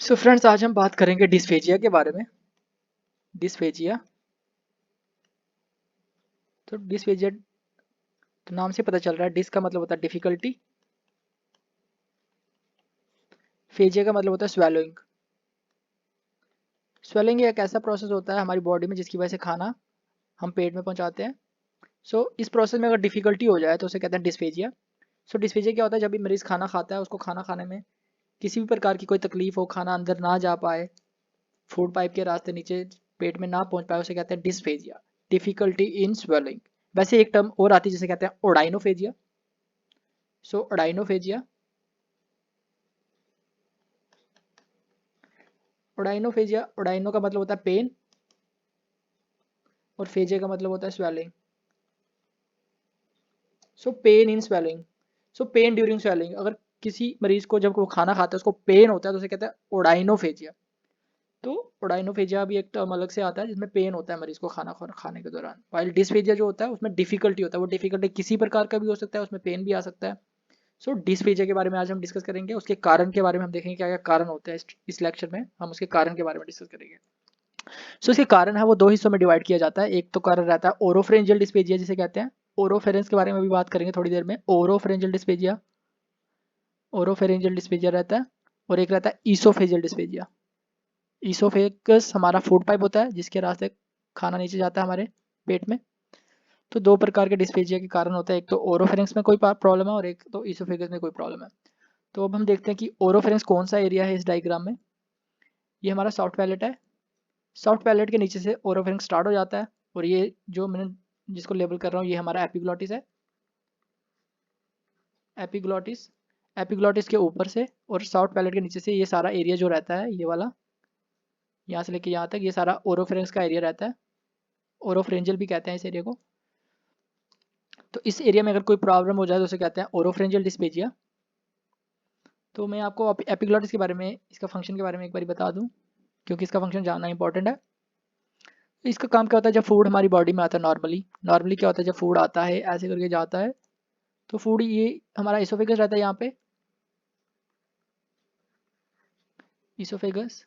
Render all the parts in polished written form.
So friends, आज हम बात करेंगे डिस्फेजिया के बारे में। डिस्फेजिया, तो डिस्फेजिया तो नाम से पता चल रहा है। डिस का मतलब होता है डिफिकल्टी, फेजिया का मतलब होता है स्वेलोइंग। स्वेलिंग एक ऐसा प्रोसेस होता है हमारी बॉडी में जिसकी वजह से खाना हम पेट में पहुंचाते हैं। इस प्रोसेस में अगर डिफिकल्टी हो जाए तो उसे कहते हैं डिस्फेजिया। डिस्फेजिया क्या होता है? जब भी मरीज खाना खाता है, उसको खाना खाने में किसी भी प्रकार की कोई तकलीफ हो, खाना अंदर ना जा पाए, फूड पाइप के रास्ते नीचे पेट में ना पहुंच पाए, उसे कहते हैं डिस्फेजिया, डिफिकल्टी इन स्वेलिंग। वैसे एक टर्म और आती है जिसे कहते हैं ओडाइनोफेजिया। ओडाइनोफेजिया, ओडाइनोफेजिया, ओडाइनो का मतलब होता है पेन और फेजिया का मतलब होता है swelling. Pain in swelling, pen during swelling. अगर किसी मरीज को जब वो खाना खाता है उसको पेन होता है तो उसे कहते हैं ओडाइनोफेजिया। तो ओडाइनोफेजिया भी एक टर्म अलग से आता है जिसमें पेन होता है मरीज को खाना खाने के दौरान। वाइल डिस्फेजिया जो होता है उसमें डिफिकल्टी होता है। वो डिफिकल्टी किसी प्रकार का भी हो सकता है, उसमें पेन भी आ सकता है। डिस्फेजिया के बारे में आज हम डिस्कस करेंगे। उसके कारण के बारे में हम देखेंगे क्या क्या कारण होते हैं। इस लेक्चर में हम उसके कारण के बारे में डिस्कस करेंगे। इसके कारण है वो दो हिस्सों में डिवाइड किया जाता है। एक तो कारण रहता है ओरोफेरेंजियल डिस्पेजिया जिसे कहते हैं। ओरोफेरेंस के बारे में भी बात करेंगे थोड़ी देर में। ओरोफेरेंजियल डिस्पेजिया, ओरोफेरेंजियल डिस्पेजिया रहता है। और एक रहता है ईसोफेजियल डिस्पेजिया। ईसोफेगस हमारा फूड पाइप होता है जिसके रास्ते खाना नीचे जाता है हमारे पेट में। तो दो प्रकार के डिस्पेजिया के कारण होता है, एक तो ओरोफेरेंस में कोई प्रॉब्लम है और एक तो ईसोफेगस में कोई प्रॉब्लम है। तो अब हम देखते हैं कि ओरोफेरेंस कौन सा एरिया है इस डायग्राम में। ये हमारा सॉफ्ट पैलेट है। सॉफ्ट पैलेट के नीचे से ओरोफेरिंक्स स्टार्ट हो जाता है और ये जो मैंने जिसको लेबल कर रहा हूँ ये हमारा एपिग्लॉटिस है। एपिग्लॉटिस, एपिग्लॉटिस के ऊपर से और सॉफ्ट पैलेट के नीचे से ये सारा एरिया जो रहता है, ये वाला यहाँ से लेके यहाँ तक, ये सारा ओरोफेरिंक्स का एरिया रहता है। ओरोफ्रेंजल भी कहते हैं इस एरिया को। तो इस एरिया में अगर कोई प्रॉब्लम हो जाए तो उसे कहते हैं ओरोफ्रेंजल डिस्पेजिया। तो मैं आपको एपिग्लॉटिस के बारे में, इसका फंक्शन के बारे में एक बार बता दूं, क्योंकि इसका फंक्शन जानना इंपॉर्टेंट है। इसका काम क्या होता है? जब फूड हमारी बॉडी में आता है, नॉर्मली नॉर्मली क्या होता है, जब फूड आता है ऐसे करके जाता है, तो फूड ये हमारा इसोफेगस रहता है यहाँ पे। इसोफेगस,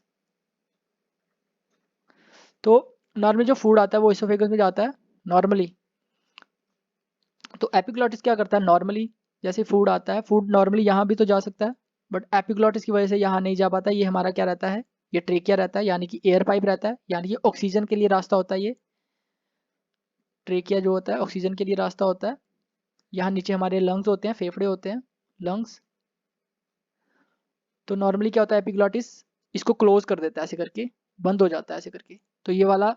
तो नॉर्मली जो फूड आता है वो इसोफेगस में जाता है नॉर्मली। तो एपिग्लॉटिस क्या करता है? नॉर्मली जैसे फूड आता है, फूड नॉर्मली यहाँ भी तो जा सकता है, बट एपिग्लॉटिस की वजह से यहाँ नहीं जा पाता। ये हमारा क्या रहता है? ये ट्रेकिया रहता है, यानी कि एयर पाइप रहता है, यानी कि ऑक्सीजन के लिए रास्ता होता है। ये ट्रेकिया जो होता है ऑक्सीजन के लिए रास्ता होता है। यहाँ नीचे हमारे लंग्स होते हैं, फेफड़े होते हैं, लंग्स। तो नॉर्मली क्या होता है, एपिग्लॉटिस इसको क्लोज कर देता है ऐसे करके, बंद हो जाता है ऐसे करके। तो ये वाला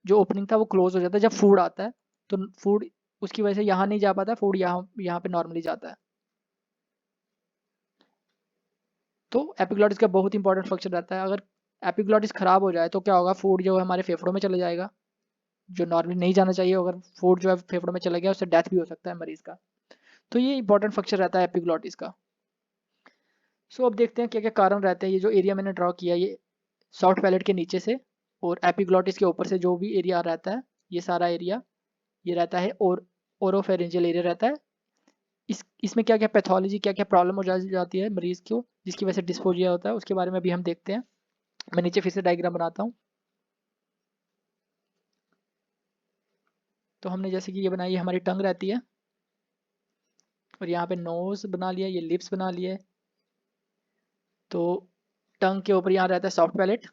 जो ओपनिंग था वो क्लोज हो जाता है जब फूड आता है। तो फूड उसकी वजह से यहाँ नहीं जा पाता, फूड यहाँ यहाँ पे नॉर्मली जाता है। तो एपिग्लॉटिस का बहुत इंपॉर्टेंट फंक्शन रहता है। अगर एपिग्लॉटिस खराब हो जाए तो क्या होगा? फूड जो है हमारे फेफड़ों में चले जाएगा, जो नॉर्मली नहीं जाना चाहिए। अगर फूड जो है फेफड़ों में चला गया उससे डेथ भी हो सकता है मरीज का। तो ये इंपॉर्टेंट फंक्शन रहता है एपिग्लॉटिस का। अब देखते हैं क्या क्या कारण रहते हैं। ये जो एरिया मैंने ड्रॉ किया, ये सॉफ्ट पैलेट के नीचे से और एपिग्लॉटिस के ऊपर से जो भी एरिया रहता है, ये सारा एरिया ये रहता है और ओरोफेरेंजियल एरिया रहता है। इसमें क्या क्या पैथोलॉजी, क्या क्या प्रॉब्लम हो जाती है मरीज को जिसकी वजह से डिस्पोजिया होता है, उसके बारे में भी हम देखते हैं। मैं नीचे फिर से डायग्राम बनाता हूँ। तो हमने जैसे कि ये बनाई, ये हमारी टंग रहती है और यहाँ पे नोज बना लिया, ये लिप्स बना लिए। तो टंग के ऊपर यहाँ रहता है सॉफ्ट पैलेट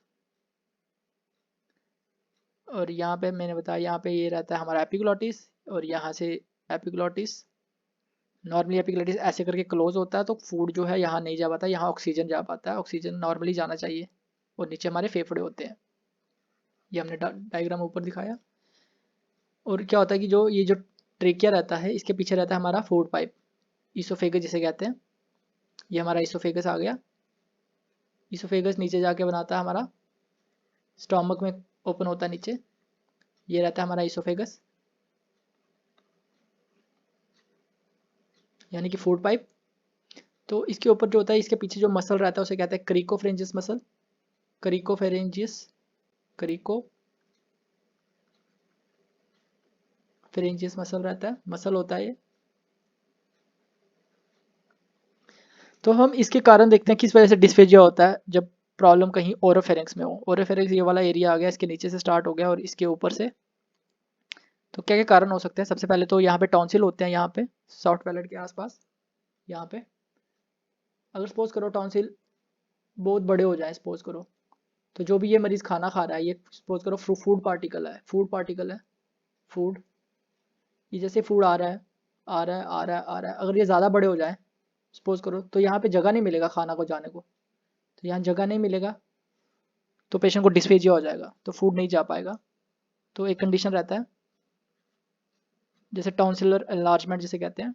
और यहाँ पे मैंने बताया यहाँ पे ये रहता है हमारा एपिग्लॉटिस और यहाँ से एपिग्लॉटिस। नॉर्मली एपिग्लॉटिस ऐसे करके क्लोज होता है तो फूड जो है यहाँ नहीं जा पाता, यहाँ ऑक्सीजन जा पाता है। ऑक्सीजन नॉर्मली जाना चाहिए और नीचे हमारे फेफड़े होते हैं। ये हमने डायग्राम ऊपर दिखाया। और क्या होता है कि जो ये जो ट्रेकिया रहता है इसके पीछे रहता है हमारा फूड पाइप, ईसोफेगस जिसे कहते हैं। ये हमारा ईसोफेगस आ गया। ईसोफेगस नीचे जाके बनाता है हमारा स्टोमक में, ओपन होता है नीचे, ये रहता है हमारा ईसोफेगस, यानी कि फूड पाइप। तो इसके ऊपर जो होता है, इसके पीछे जो मसल रहता है उसे कहते हैं क्रिकोफ्रेंजियस मसल। क्रिकोफेरेंजियस, क्रिको फेरेंजियस मसल रहता है, मसल होता है ये। तो हम इसके कारण देखते हैं किस वजह से डिस्फेजिया होता है। जब प्रॉब्लम कहीं ओरोफेरिंक्स में हो। ओरोफेरिंक्स ये वाला एरिया आ गया, इसके नीचे से स्टार्ट हो गया और इसके ऊपर से। तो क्या क्या कारण हो सकते हैं? सबसे पहले तो यहाँ पे टॉन्सिल होते हैं, यहाँ पे सॉफ्ट पैलेट के आसपास, यहाँ पे। अगर सपोज करो टॉन्सिल बहुत बड़े हो जाए, सपोज करो, तो जो भी ये मरीज खाना खा रहा है, ये सपोज करो फूड पार्टिकल है, फूड पार्टिकल है, फूड, ये जैसे फूड आ रहा है, आ रहा है, आ रहा है, आ रहा है, अगर ये ज़्यादा बड़े हो जाए सपोज करो, तो यहाँ पे जगह नहीं मिलेगा खाना को जाने को। तो यहाँ जगह नहीं मिलेगा तो पेशेंट को डिस्फेजिया हो जाएगा, तो फूड नहीं जा पाएगा। तो एक कंडीशन रहता है जैसे टॉन्सिलर एनलार्जमेंट जिसे कहते हैं।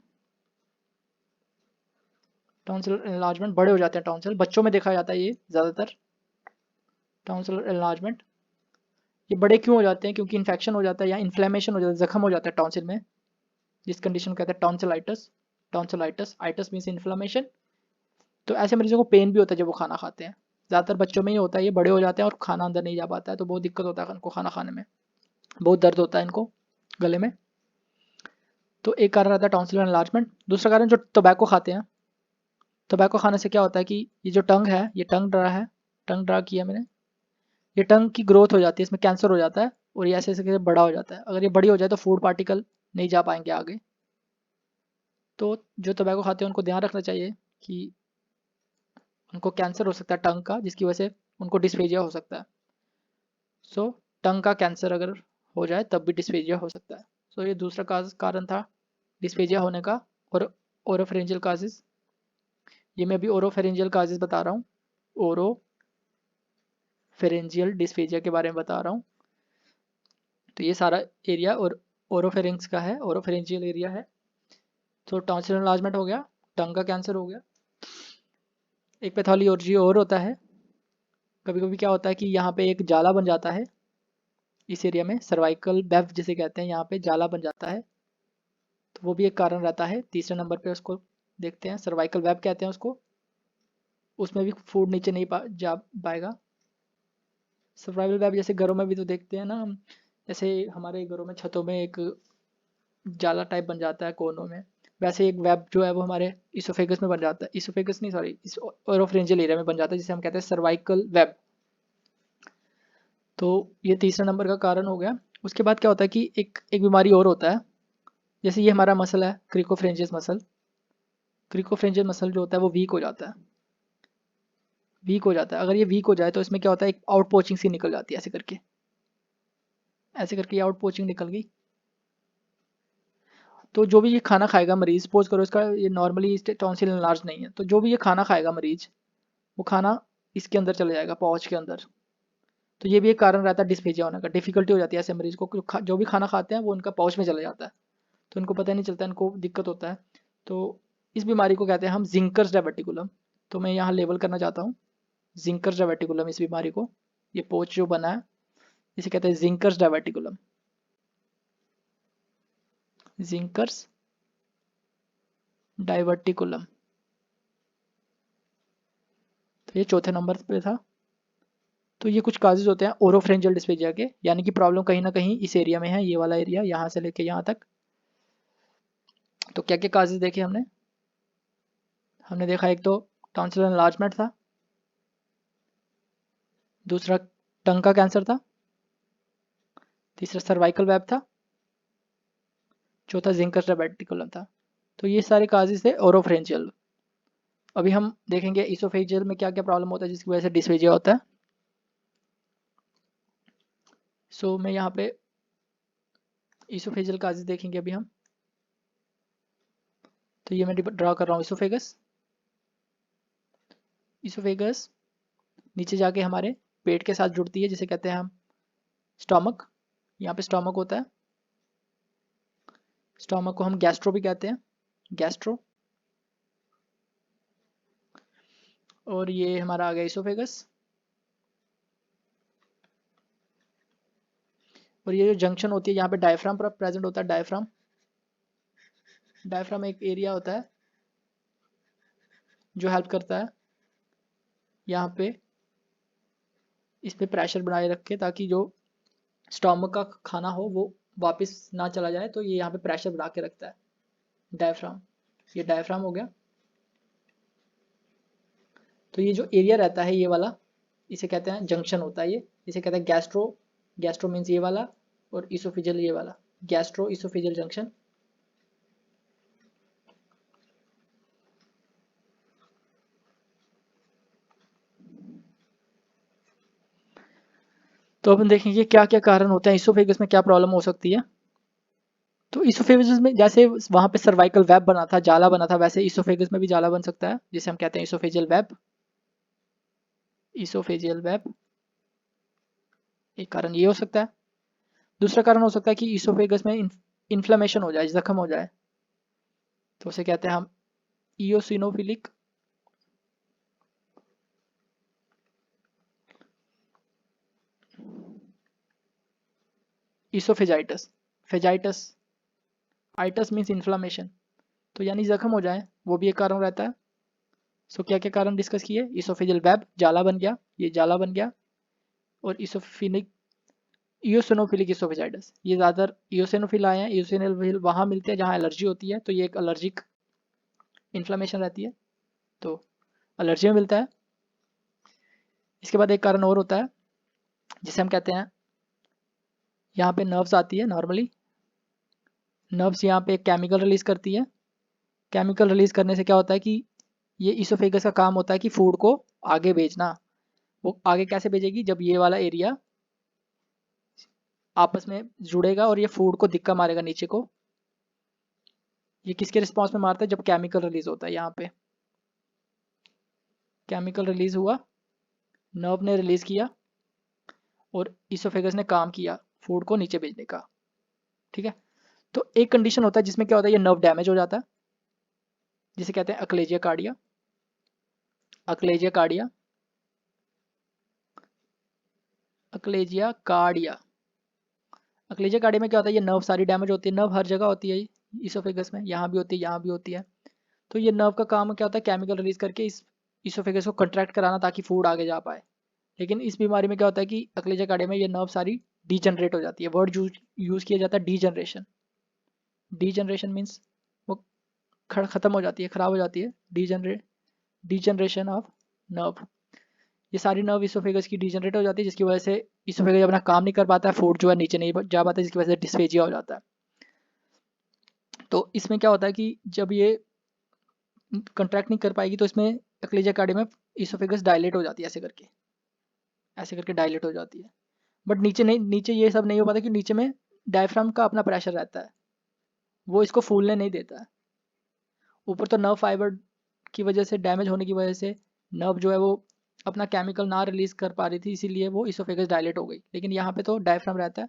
टॉन्सिलर एनलार्जमेंट, बड़े हो जाते हैं टॉन्सिल, बच्चों में देखा जाता है ये ज़्यादातर टॉन्सिलर एनलार्जमेंट। ये बड़े क्यों हो जाते हैं? क्योंकि इन्फेक्शन हो जाता है या इन्फ्लेमेशन हो जाता है, जख्म हो जाता है टॉन्सिल में, जिस कंडीशन को कहते हैं tonsillitis. Tonsillitis, itis means inflammation. तो ऐसे मरीजों को पेन भी होता है जब वो खाना खाते हैं। ज़्यादातर बच्चों में ही होता है, ये बड़े हो जाते हैं और खाना अंदर नहीं जा पाता है, तो बहुत दिक्कत होता है उनको खाना खाने में, बहुत दर्द होता है इनको गले में। तो एक कारण रहता है टॉन्सिलर एनलार्जमेंट। दूसरा कारण जो टोबैको खाते हैं, टोबैको खाने से क्या होता है कि ये जो टंग है, ये टंग ड्रा है, टंग ड्रा किया मैंने, ये टंग की ग्रोथ हो जाती है, इसमें कैंसर हो जाता है और ये ऐसे ऐसे बड़ा हो जाता है। अगर ये बड़ी हो जाए तो फूड पार्टिकल नहीं जा पाएंगे आगे। तो जो टोबैको खाते हैं उनको ध्यान रखना चाहिए कि उनको कैंसर हो सकता है टंग का, जिसकी वजह से उनको डिस्फेजिया हो सकता है। सो टंग का कैंसर अगर हो जाए तब भी डिस्फेजिया हो सकता है। सो ये दूसरा कारण था डिस्फेजिया होने का। और ओरोफेरेंजियल काजेज, ये मैं अभी ओरोफेरेंजियल काजेज बता रहा हूँ, ओरोफेरेंजियल डिस्फेजिया के बारे में बता रहा हूँ। तो ये सारा एरिया और ओरोफेरिंक्स का है, ओरोफेरेंजियल एरिया है। तो टॉन्सिल एनलार्जमेंट हो गया, टंग का कैंसर हो गया। एक पैथोलॉजी और होता है, कभी कभी क्या होता है कि यहाँ पे एक जाला बन जाता है, इस एरिया में सर्वाइकल वेब जिसे कहते हैं, यहाँ पे जाला बन जाता है। तो वो भी एक कारण रहता है। तीसरे नंबर पे उसको देखते हैं, सर्वाइकल वेब कहते हैं उसको, उसमें भी फूड नीचे नहीं जा पाएगा। सर्वाइकल वेब जैसे घरों में भी तो देखते हैं ना हम, जैसे हमारे घरों में छतों में एक जाला टाइप बन जाता है कोनों में, वैसे एक वेब जो है वो हमारे इसोफेगस में बन जाता है, इसोफेगस नहीं सॉरी, इस ओरोफेरेंजियल एरिया में बन जाता है, जिसे हम कहते हैं सर्वाइकल वेब। तो ये तीसरा नंबर का कारण हो गया। उसके बाद क्या होता है कि एक एक बीमारी और होता है, जैसे ये हमारा मसल है क्रिकोफ्रेंजियस मसल, क्रिकोफ्रेंजियस मसल जो होता है वो वीक हो जाता है, वीक हो जाता है। अगर ये वीक हो जाए तो इसमें क्या होता है, एक आउट पोचिंग सी निकल जाती है, ऐसे करके, ऐसे करके आउट पोचिंग निकल गई। तो जो भी ये खाना खाएगा मरीज, सपोज करो इसका ये नॉर्मली टॉन्सिल एनलार्ज नहीं है, तो जो भी ये खाना खाएगा मरीज, वो खाना इसके अंदर चले जाएगा, पाउच के अंदर। तो ये भी एक कारण रहता है डिस्फेजिया होने का, डिफिकल्टी हो जाती है ऐसे मरीज को, जो भी खाना खाते हैं वो उनका पाउच में चला जाता है, तो उनको पता नहीं चलता, इनको दिक्कत होता है। तो इस बीमारी को कहते हैं हम जिंकर्स डायवर्टिकुलम। तो मैं यहाँ लेबल करना चाहता हूँ जिंकर्स डायवर्टिकुलम, इस बीमारी को, ये पोच जो बना है इसे कहते हैं जिंकर्स डायवर्टिकुलम, जिंकर्स डायवर्टिकुलम। तो ये चौथे नंबर पे था। तो ये कुछ काजेज होते हैं ओरोफ्रेंजियल डिस्फेजिया के, यानी कि प्रॉब्लम कहीं ना कहीं इस एरिया में है, ये वाला एरिया यहाँ से लेके यहाँ तक। तो क्या क्या काजेज देखे हमने? हमने देखा एक तो टॉन्सिलर एनलार्जमेंट था, दूसरा टंग का कैंसर था, तीसरा सर्वाइकल वेब था, चौथा जिंकस डायवर्टिकुलम था। तो ये सारे काजेज थे ओरोफ्रेंजियल। अभी हम देखेंगे इसोफेजियल में क्या क्या प्रॉब्लम होता है जिसकी वजह से डिस्फेजिया होता है। सो मैं यहाँ पे इसोफेजियल काजेज देखेंगे अभी हम। तो ये मैं ड्रा कर रहा हूँ इसोफेगस, इसोफेगस नीचे जाके हमारे पेट के साथ जुड़ती है, जिसे कहते हैं हम स्टोमक। यहाँ पे स्टोमक होता है, स्टोमक को हम गैस्ट्रो भी कहते हैं, गैस्ट्रो। और ये हमारा आ गया इसोफेगस। और ये जो जंक्शन होती है यहाँ पे डायफ्राम पर प्रेजेंट होता है, डायफ्राम, डायफ्राम एक एरिया होता है जो हेल्प करता है यहाँ पे इस पे प्रेशर बनाए रखे, ताकि जो स्टोमक का खाना हो वो वापस ना चला जाए, तो ये यहाँ पे प्रेशर बना के रखता है डायफ्राम। ये डायफ्राम हो गया। तो ये जो एरिया रहता है ये वाला, इसे कहते हैं जंक्शन होता है ये, इसे कहते हैं गैस्ट्रो, गैस्ट्रो मीन्स ये वाला, और इसोफिजियल ये वाला, गैस्ट्रो इसोफिजियल जंक्शन। तो अपन देखेंगे क्या क्या कारण होते हैं, इसोफेगस में क्या प्रॉब्लम हो सकती है। तो इसोफेगस में जैसे वहां पे सर्वाइकल वेब बना था, जाला बना था, वैसे इसोफेगस में भी जाला बन सकता है, जिसे हम कहते हैं इसोफेजियल वेब। इसोफेजियल वेब एक कारण ये हो सकता है। दूसरा कारण हो सकता है कि इसोफेगस में इन्फ्लेमेशन हो जाए, जख्म हो जाए, तो उसे कहते हैं हम इयोसिनोफिलिक इसोफेजाइटिस। फेजाइटिस, आइटस मीन्स इन्फ्लामेशन, तो यानी जख्म हो जाए, वो भी एक कारण रहता है। सो क्या क्या कारण डिस्कस किए, इसोफेजियल वेब जाला बन गया, ये जाला बन गया, और इसोफिनिक इयोसिनोफिलिक इसोफेजाइटिस, ये ज़्यादातर इयोसिनोफिल आए हैं, इयोसिनोफिल वहाँ मिलते हैं जहाँ एलर्जी होती है, तो ये एक एलर्जिक इन्फ्लामेशन रहती है, तो एलर्जी में मिलता है। इसके बाद एक कारण और होता है जिसे हम कहते हैं, यहाँ पे नर्व्स आती है नॉर्मली, नर्व्स यहाँ पे एक केमिकल रिलीज करती है, केमिकल रिलीज करने से क्या होता है कि ये इसोफेगस का काम होता है कि फूड को आगे भेजना। वो आगे कैसे भेजेगी, जब ये वाला एरिया आपस में जुड़ेगा और ये फूड को धिक्का मारेगा नीचे को। ये किसके रिस्पॉन्स में मारता है, जब केमिकल रिलीज होता है, यहाँ पे केमिकल रिलीज हुआ, नर्व ने रिलीज किया, और इसोफेगस ने काम किया फूड को नीचे भेजने का। ठीक है, तो एक कंडीशन होता है जिसमें क्या होता है, ये नर्व डैमेज हो जाता है, जिसे कहते हैं अक्लेजिया कार्डिया। अक्लेजिया कार्डिया, अक्लेजिया कार्डिया, अक्लेजिया कार्डिया में क्या होता है, ये नर्व सारी डैमेज होती है, नर्व हर जगह होती है इसोफेगस में, यहाँ भी होती है, यहाँ भी होती है। तो ये नर्व का काम क्या होता है, केमिकल रिलीज करके इस इसोफेगस को कंट्रैक्ट कराना ताकि फूड आगे जा पाए। लेकिन इस बीमारी में क्या होता है कि अक्लेजिया कार्डिया में ये नर्व सारी डीजनरेट हो जाती है, वर्ड यूज किया जाता है डीजनरेशन। डीजनरेशन मीन्स वो खत्म हो जाती है, खराब हो जाती है, डीजनरेशन ऑफ नर्व। ये सारी नर्व इसोफेगस की डीजनरेट हो जाती है, जिसकी वजह से इसोफेगस अपना काम नहीं कर पाता है, फूड जो है नीचे नहीं जा पाता है, जिसकी वजह से डिस्फेजिया हो जाता है। तो इसमें क्या होता है कि जब ये कंट्रैक्ट नहीं कर पाएगी तो इसमें अक्लेजिया कार्डिया में इसोफेगस डायलेट हो जाती है, ऐसे करके डायलेट हो जाती है। बट नीचे नहीं, नीचे ये सब नहीं हो पाता, कि नीचे में डायफ्राम का अपना प्रेशर रहता है, वो इसको फूलने नहीं देता है। ऊपर तो नर्व फाइबर की वजह से, डैमेज होने की वजह से नर्व जो है वो अपना केमिकल ना रिलीज कर पा रही थी, इसीलिए वो इसोफेगस डायलेट हो गई। लेकिन यहाँ पे तो डायफ्राम रहता है,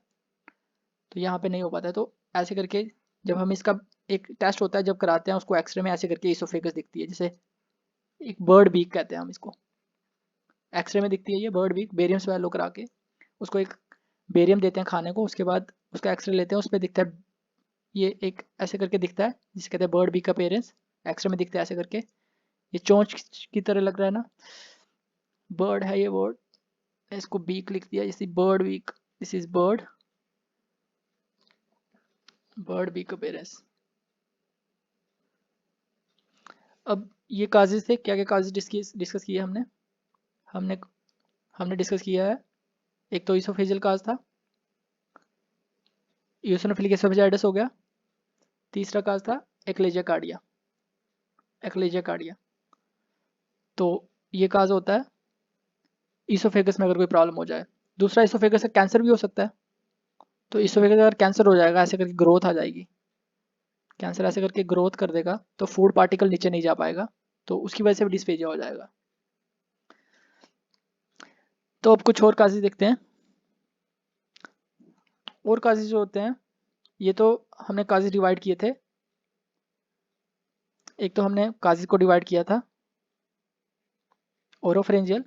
तो यहाँ पे नहीं हो पाता है। तो ऐसे करके जब हम इसका एक टेस्ट होता है जब कराते हैं उसको, एक्सरे में ऐसे करके इसोफेगस दिखती है, जैसे एक बर्ड बीक कहते हैं हम इसको, एक्सरे में दिखती है ये बर्ड बीक, बेरियम स्वेलो करा के उसको एक बेरियम देते हैं खाने को, उसके बाद उसका एक्सरे लेते हैं, उस पर दिखता है ये एक ऐसे करके दिखता है, जिसे कहते हैं बर्ड बीक अपीयरेंस, एक्सरे में दिखता है ऐसे करके। ये चोंच की तरह लग रहा है ना, बर्ड है ये वर्ड, इसको बीक लिख दिया, जैसे bird beak, this is bird, bird beak appearance. अब ये काजेज थे, क्या क्या काजेज डिस्कस किए हमने, हमने हमने डिस्कस किया है, एक तो इसोफेजियल काज था, यूसिनोफिलिक एसोफेजाइटिस हो गया, तीसरा काज था एक्लेजिया कार्डिया, एक्लेजिया कार्डिया। तो ये काज होता है इसोफेगस में अगर कोई प्रॉब्लम हो जाए। दूसरा, इसोफेगस का कैंसर भी हो सकता है, तो इसोफेगस अगर कैंसर हो जाएगा, ऐसे करके ग्रोथ आ जाएगी, कैंसर ऐसे करके ग्रोथ कर देगा, तो फूड पार्टिकल नीचे नहीं जा पाएगा, तो उसकी वजह से भी डिस्फेजिया हो जाएगा। तो अब कुछ और काजेज देखते हैं। और काजेज जो होते हैं, ये तो हमने काजेज डिवाइड किए थे, एक तो हमने काजेज को डिवाइड किया था ओरोफ्रेंजियल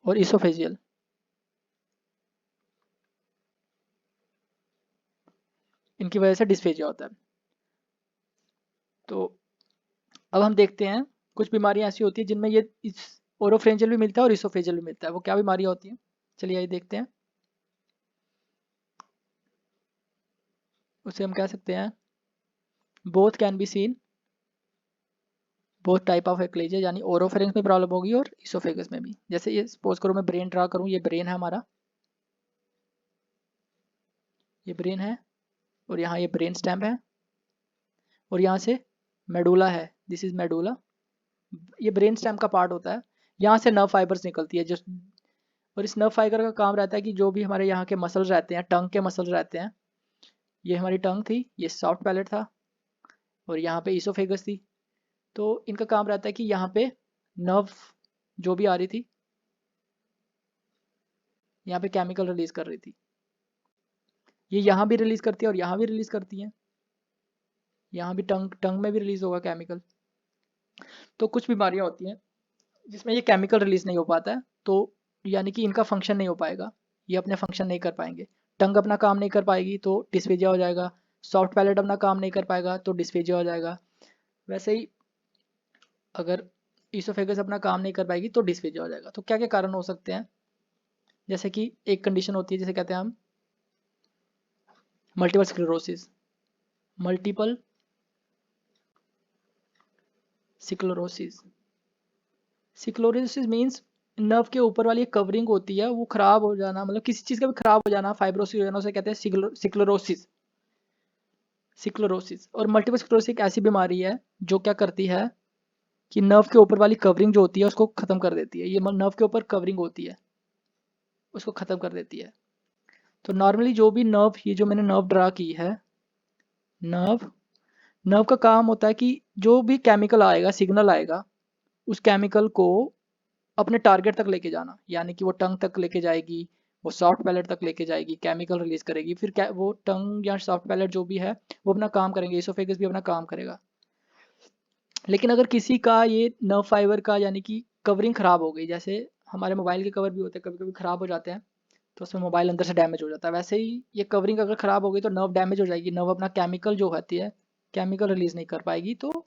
और इसोफेजियल। इनकी वजह से डिस्फेजिया होता है। तो अब हम देखते हैं, कुछ बीमारियां ऐसी होती है जिनमें ये इस ओरोफ्रेंजियल भी मिलता है और इसोफेजियल भी मिलता है, वो क्या बीमारियां होती हैं, चलिए आइए देखते हैं। उसे हम कह सकते हैं both can be seen both type of achalasia, यानी ओरोफेरिंक्स में प्रॉब्लम होगी और इसोफेगस में भी। जैसे ये सपोज करो मैं ब्रेन ड्रा करूँ, ये ब्रेन है हमारा, ये ब्रेन है, और यहाँ ये ब्रेन स्टेम है, और यहाँ से मेडुला है, दिस इज मेडुला, ये ब्रेन स्टेम का पार्ट होता है। यहाँ से नर्व फाइबर्स निकलती है जस्ट, और इस नर्व फाइबर का काम रहता है कि जो भी हमारे यहाँ के मसल्स रहते हैं, टंग के मसल्स रहते हैं, ये हमारी टंग थी, ये सॉफ्ट पैलेट था, और यहाँ पे इसोफेगस थी, तो इनका काम रहता है कि यहाँ पे नर्व जो भी आ रही थी, यहाँ पे केमिकल रिलीज कर रही थी, ये यहाँ भी रिलीज करती है और यहाँ भी रिलीज करती है, यहाँ भी टंग टंग में भी रिलीज होगा केमिकल। तो कुछ बीमारियाँ होती हैं जिसमें ये केमिकल रिलीज नहीं हो पाता है, तो यानी कि इनका फंक्शन नहीं हो पाएगा, ये अपने फंक्शन नहीं कर पाएंगे। टंग अपना काम नहीं कर पाएगी तो डिस्फेजिया हो जाएगा, सॉफ्ट पैलेट अपना काम नहीं कर पाएगा तो डिस्फेजिया हो जाएगा। वैसे ही अगर इसोफेगस अपना काम नहीं कर पाएगी तो डिस्फेजिया हो जाएगा। तो क्या क्या कारण हो सकते हैं, जैसे कि एक कंडीशन होती है जिसे कहते हैं हम multiple sclerosis. Multiple sclerosis, sclerosis means nerve के ऊपर वाली कवरिंग होती है वो खराब हो जाना, मतलब किसी चीज़ का भी खराब हो जाना, फाइब्रोसिस हो जाना, उसे कहते हैं स्क्लेरोसिस। स्क्लेरोसिस और मल्टीपल स्क्लेरोसिस एक ऐसी बीमारी है जो क्या करती है कि नर्व के ऊपर वाली कवरिंग जो होती है उसको खत्म कर देती है। ये नर्व के ऊपर कवरिंग होती है उसको खत्म कर देती है। तो नॉर्मली जो भी नर्व, ये जो मैंने नर्व ड्रा की है, नर्व नर्व का काम होता है कि जो भी केमिकल आएगा, सिग्नल आएगा, उस केमिकल को अपने टारगेट तक लेके जाना, यानी कि वो टंग तक लेके जाएगी, वो सॉफ्ट पैलेट तक लेके जाएगी, केमिकल रिलीज करेगी, फिर वो टंग या सॉफ्ट पैलेट जो भी है वो अपना काम करेंगे, इसोफेगस भी अपना काम करेगा। लेकिन अगर किसी का ये नर्व फाइबर का यानी कि कवरिंग खराब हो गई, जैसे हमारे मोबाइल के कवर भी होते हैं कभी कभी खराब हो जाते हैं, तो उसमें मोबाइल अंदर से डैमेज हो जाता है, वैसे ही ये कवरिंग अगर खराब हो गई तो नर्व डैमेज हो जाएगी, नर्व अपना केमिकल जो होती है केमिकल रिलीज नहीं कर पाएगी, तो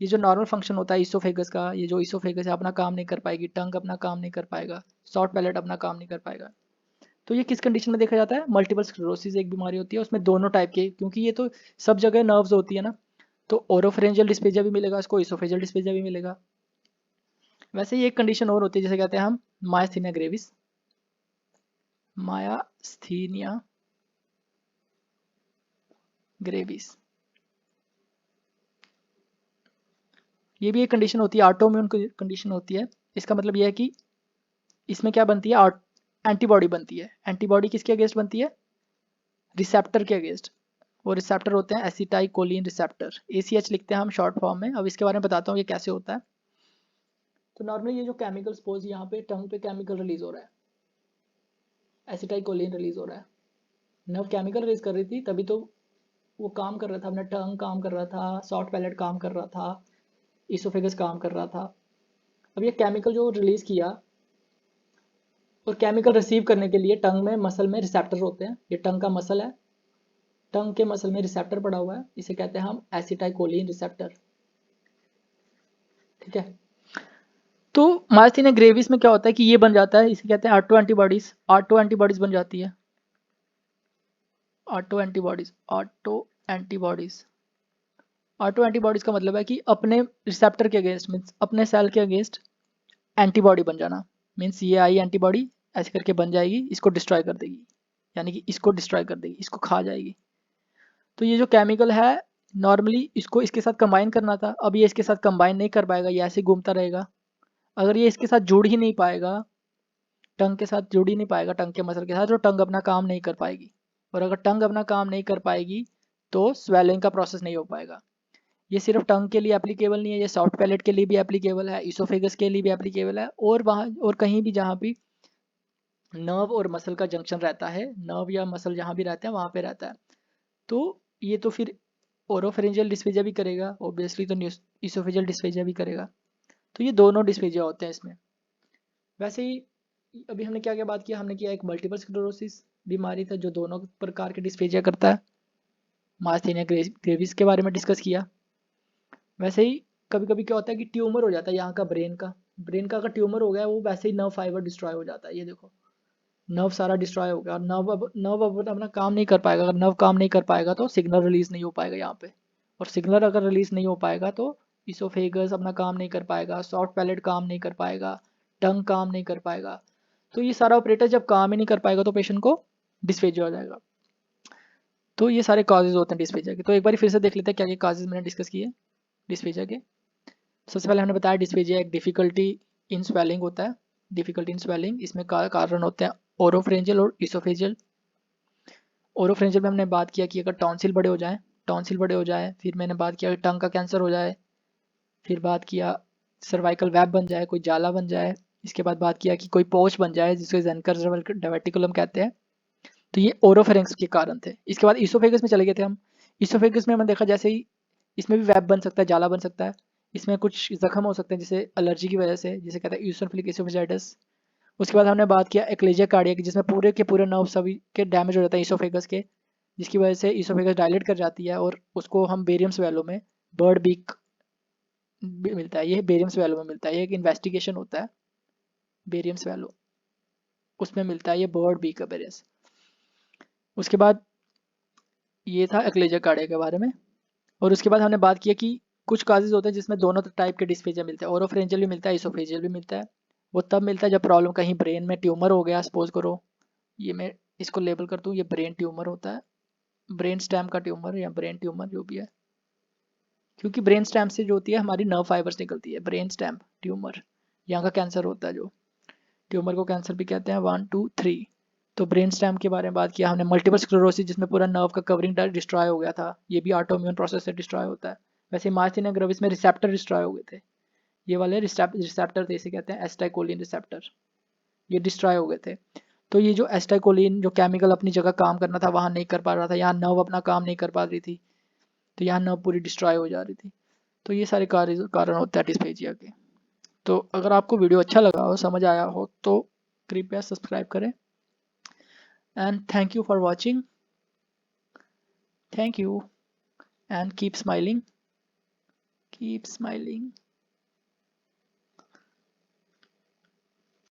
ये जो नॉर्मल फंक्शन होता है इसोफेगस का, ये जो इसोफेगस है अपना काम नहीं कर पाएगी, टंग अपना काम नहीं कर पाएगा, सॉफ्ट पैलेट अपना काम नहीं कर पाएगा। तो ये किस कंडीशन में देखा जाता है, मल्टीपल स्क्लेरोसिस एक बीमारी होती है, उसमें दोनों टाइप के, क्योंकि ये तो सब जगह नर्व्स होती है ना, तो ओरोफेरेंजियल डिस्पेजिया भी मिलेगा इसको, इसोफेजियल डिस्पेजिया भी मिलेगा। वैसे ही एक कंडीशन और होती है जिसे कहते हैं हम मायस्थीनिया ग्रेविस, मायास्थीनिया ग्रेविस, ये भी एक कंडीशन होती है, ऑटोइम्यून कंडीशन होती है। इसका मतलब यह है कि इसमें क्या बनती है, एंटीबॉडी बनती है। एंटीबॉडी किसके अगेंस्ट बनती है, रिसेप्टर के अगेंस्ट। वो रिसेप्टर होते हैं एसिटाइकोलिन रिसेप्टर, ACH लिखते हैं हम शॉर्ट फॉर्म में। अब इसके बारे में बताता हूँ ये कैसे होता है। तो नॉर्मली ये जो केमिकल, सपोज यहाँ पे टंग पे केमिकल रिलीज हो रहा है, एसिटाइकोलिन रिलीज हो रहा है, नर्व केमिकल रिलीज कर रही थी तभी तो वो काम कर रहा था, अपना टंग काम कर रहा था, सॉफ्ट पैलेट काम कर रहा था, इसोफेगस काम कर रहा था। अब ये केमिकल जो रिलीज किया, और केमिकल रिसीव करने के लिए टंग में मसल में रिसेप्टर होते हैं, ये टंग का मसल है, टंग के मसल में रिसेप्टर पड़ा हुआ है, इसे कहते हैं हम एसिटाइकोलिन रिसेप्टर, ठीक है। तो मायस्थीनिया ग्रेविस में क्या होता है कि ये बन जाता है, इसे कहते हैं ऑटो एंटीबॉडीज, ऑटो एंटीबॉडीज बन जाती है, auto antibodies, auto antibodies. Auto antibodies का मतलब है कि अपने रिसेप्टर के अगेंस्ट, मीन्स अपने सेल के अगेंस्ट एंटीबॉडी बन जाना, मीन्स ये आई एंटीबॉडी ऐसे करके बन जाएगी, इसको डिस्ट्रॉय कर देगी, यानी कि इसको डिस्ट्रॉय कर देगी, इसको खा जाएगी। तो ये जो केमिकल है नॉर्मली इसको इसके साथ कंबाइन करना था, अब ये इसके साथ कंबाइन नहीं कर पाएगा, ये ऐसे घूमता रहेगा। अगर ये इसके साथ जुड़ ही नहीं पाएगा, टंग के साथ जुड़ ही नहीं पाएगा, टंग के मसल के साथ, तो टंग अपना काम नहीं कर पाएगी, और अगर टंग अपना काम नहीं कर पाएगी तो स्वेलिंग का प्रोसेस नहीं हो पाएगा। ये सिर्फ टंग के लिए एप्लीकेबल नहीं है, ये सॉफ्ट पैलेट के लिए भी एप्लीकेबल है, इसोफेगस के लिए भी एप्लीकेबल है, और वहाँ और कहीं भी जहाँ भी नर्व और मसल का जंक्शन रहता है, नर्व या मसल जहाँ भी रहता है वहाँ पे रहता है। तो ये तो फिर ओरोफेरेंजियल डिस्फेजिया भी करेगा ऑब्वियसली, तो इसोफेजियल डिस्फेजिया भी करेगा। तो ये दोनों डिस्फेजिया होते हैं इसमें। वैसे ही अभी हमने क्या क्या बात किया, हमने किया एक मल्टीपल स्क्लेरोसिस बीमारी था जो दोनों प्रकार के डिस्फेजिया करता है, मायस्थीनिया ग्रेविस के बारे में डिस्कस किया। वैसे ही कभी कभी क्या होता है कि ट्यूमर हो जाता है यहाँ का, ब्रेन का अगर ट्यूमर हो गया वो वैसे ही नर्व फाइबर डिस्ट्रॉय हो जाता है, ये देखो नर्व सारा डिस्ट्रॉय हो गया, और नर्व अब अपना काम नहीं कर पाएगा, अगर नर्व काम नहीं कर पाएगा तो सिग्नल रिलीज नहीं हो पाएगा यहाँ पे, और सिग्नल अगर रिलीज नहीं हो पाएगा तो इसोफेगस अपना काम नहीं कर पाएगा, सॉफ्ट पैलेट काम नहीं कर पाएगा, टंग काम नहीं कर पाएगा। तो ये सारा ऑपरेटर जब काम ही नहीं कर पाएगा तो पेशेंट को डिस्फेजिया हो जाएगा। तो ये सारे काजेज होते हैं डिस्फेजिया के। तो एक बार फिर से देख लेते हैं क्या क्या काजेज मैंने डिस्कस किए डिस्फेजिया के। सबसे पहले हमने बताया डिस्फेजिया एक डिफिकल्टी इन स्वेलिंग होता है। डिफिकल्टी इन स्वेलिंग, इसमें कारण होते हैं ओरोफ्रेंजियल और इसोफेजियल। ओरोफ्रेंजियल में हमने बात किया कि अगर टॉन्सिल बड़े हो जाए, फिर मैंने बात किया कि टंग का कैंसर हो जाए, फिर बात किया सर्वाइकल वेब बन जाए, कोई जाला बन जाए, इसके बाद बात किया कि कोई पोच बन जाए जिसको जेनकर डायवर्टिकुलम कहते हैं। तो ये ओरोफेरिंक्स के कारण थे। इसके बाद इसोफेगस में चले गए थे हम। इसोफेगस में हमने देखा जैसे ही इसमें भी वेब बन सकता है, जाला बन सकता है, इसमें कुछ जख्म हो सकते हैं जिसे एलर्जी की वजह से, जिसे कहते हैं यूसोफिलिक एसोफेजाइटिस। उसके बाद हमने बात किया एक्लेजिया कार्डियक, जिसमें पूरे के पूरे नर्व सभी के डैमेज हो जाता है इसोफेगस के, जिसकी वजह से इसोफेगस डायलेट कर जाती है और उसको हम बेरियम स्वेलो में बर्ड बीक मिलता है। ये बेरियम स्वेलो में मिलता है, ये एक इन्वेस्टिगेशन होता है बेरियम स्वेलो, उसमें मिलता है ये बर्ड बीक बेरियस। उसके बाद ये था एक्लेजिया कार्डियक के बारे में। और उसके बाद हमने बात किया कि कुछ काजेज होते हैं जिसमें दोनों टाइप के डिस्फेजिया मिलते हैं, ओरोफ्रेंजियल भी मिलता है, इसोफेजियल भी मिलता है। वो तब मिलता है जब प्रॉब्लम कहीं ब्रेन में ट्यूमर हो गया, सपोज करो ये मैं इसको लेबल कर दूँ, ये ब्रेन ट्यूमर होता है, ब्रेन स्टेम का ट्यूमर या ब्रेन ट्यूमर जो भी है, क्योंकि ब्रेन स्टेम से जो होती है हमारी नर्व फाइबर्स निकलती है। ब्रेन स्टेम ट्यूमर, यहाँ का कैंसर होता है, जो ट्यूमर को कैंसर भी कहते हैं। 1 2 3। तो ब्रेन स्टेम के बारे में बात किया हमने। मल्टीपल स्क्लेरोसिस, जिसमें पूरा नर्व का कवरिंग डिस्ट्रॉय हो गया था, ये भी ऑटोइम्यून प्रोसेस से डिस्ट्रॉय होता है। वैसे मार्थिनिया ग्रेविस में रिसेप्टर डिस्ट्रॉय हो गए थे, ये वाले रिसेप्टर थे, इसे कहते हैं एस्टाइकोलिन रिसेप्टर, ये डिस्ट्रॉय हो गए थे। तो ये जो एस्टाइकोलिन जो केमिकल अपनी जगह काम करना था वहाँ नहीं कर पा रहा था, यहाँ नर्व अपना काम नहीं कर पा रही थी, तो यहाँ नर्व पूरी डिस्ट्रॉय हो जा रही थी। तो ये सारे कारण होते हैं डिस्फेजिया के। तो अगर आपको वीडियो अच्छा लगा हो, समझ आया हो, तो कृपया सब्सक्राइब करें। And thank you for watching. Thank you and keep smiling. Keep smiling.